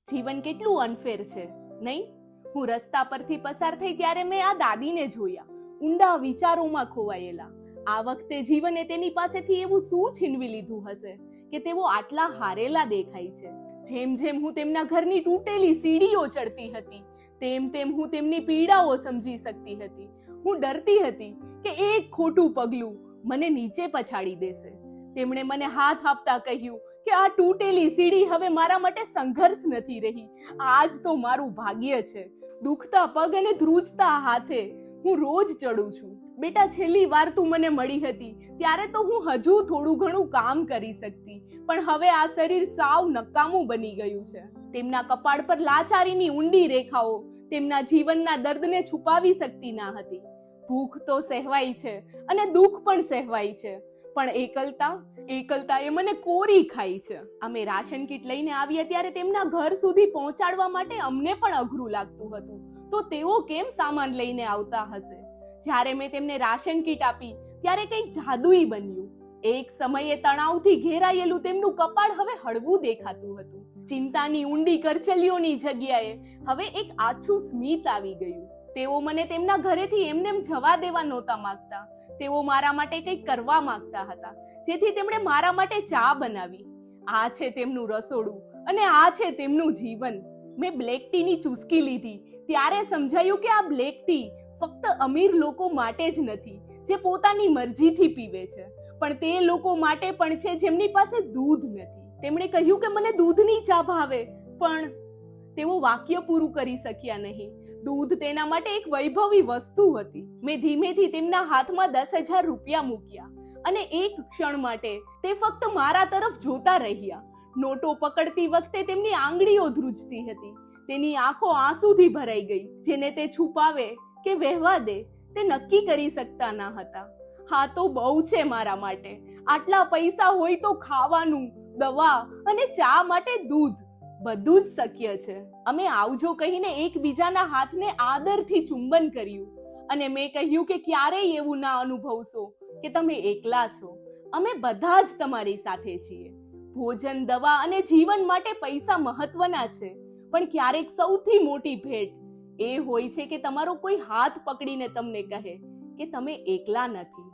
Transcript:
જીવન કેટલું અનફેર છે, નહીં? હું રસ્તા પરથી પસાર થઈ ત્યારે મેં આ દાદીને જોયા, ઊંડા વિચારોમાં ખોવાયેલા. આ વખતે જીવને તેની પાસેથી એવું શું છીનવી લીધું હશે કે તેઓ આટલા હારેલા દેખાય છે? જેમ જેમ હું તેમના ઘરની તૂટેલી સીડીઓ ચડતી હતી, તેમ તેમ હું તેમની પીડાઓ સમજી શકતી હતી. હું ડરતી હતી કે એક ખોટું પગલું મને નીચે પછાડી દેશે. તેમણે મને હાથ આપતા કહ્યું કે આ તૂટેલી સીડી હવે મારા માટે સંઘર્ષ નથી રહી, આજ તો મારું ભાગ્ય છે. દુખતા પગ અને ધ્રુજતા હાથે હું રોજ ચડું છું. બેટા, છેલ્લી વાર તું મને મળી હતી ત્યારે તો હું હજુ થોડું ઘણું કામ કરી શકતી, પણ હવે આ શરીર સાવ નકામું બની ગયું છે. તેમના કપાળ પર લાચારીની ઊંડી રેખાઓ તેમના જીવનના દર્દને છુપાવી શકતી ના હતી. ભૂખ તો સહેવાય છે અને દુઃખ પણ સહેવાય છે, પણ એકલતા એ મને કોરી ખાઈ છે. અમે રાશન કીટ લઈને આવ્યા ત્યારે તેમના ઘર સુધી પહોંચાડવા માટે અમને પણ અઘરું લાગતું હતું, તો તેઓ કેમ સામાન લઈને આવતા હશે? જ્યારે મેં તેમને રાશન કીટ આપી ત્યારે કંઈક જાદુઈ બન્યું. એક સમયે તણાવથી ઘેરાયેલું તેમનું કપાળ હવે હળવું દેખાતું હતું. ચિંતાની ઊંડી કરચલીઓની જગ્યાએ હવે એક આછું સ્મિત આવી ગયું. તેઓ મને તેમના ઘરેથી એમનેમ જવા દેવા નહોતા માંગતા. તેઓ મારા માટે કંઈક કરવા માંગતા હતા, જેથી તેમણે મારા માટે ચા બનાવી. આ છે તેમનું રસોડું અને આ છે તેમનું જીવન. મેં બ્લેક ટીની ચૂસકી લીધી ત્યારે સમજાયું કે આ બ્લેક ટી ફક્ત અમીર લોકો માટે જ નથી, જે પોતાની મરજીથી પીવે છે, પણ તે લોકો માટે પણ છે જેમની પાસે દૂધ નથી. તેમણે કહ્યું કે મને દૂધની ચા ભાવે, પણ તેઓ વાક્ય પૂરું કરી શક્યા નહીં. દૂધ તેના માટે એક વૈભવી વસ્તુ હતી. મેં ધીમેથી તેમના હાથમાં 10,000 રૂપિયા મૂક્યા અને એક ક્ષણ માટે તે ફક્ત મારા તરફ જોતા રહ્યા. નોટો પકડતી વખતે તેમની આંગળીઓ ધ્રુજતી હતી. તેની આંખો આંસુથી ભરાઈ ગઈ. જેને તે છુપાવે કે વહેવા દે તે નક્કી કરી શકતા ન હતા. હા, તો બહુ છે મારા માટે. આટલા પૈસા હોય તો ખાવાનું, દવા અને ચા માટે દૂધ, બધું જ શક્ય છે. અમે આવજો કહીને એકબીજાના હાથને આદરથી ચુંબન કર્યું અને મેં કહ્યું કે ક્યારેય એવું ના અનુભવશો કે તમે એકલા છો. અમે બધા જ તમારી સાથે છીએ. ભોજન, દવા અને જીવન માટે પૈસા મહત્વના છે, પણ ક્યારેક સૌથી મોટી ભેટ એ હોય છે કે તમારો કોઈ હાથ પકડીને તમને કહે કે તમે એકલા નથી.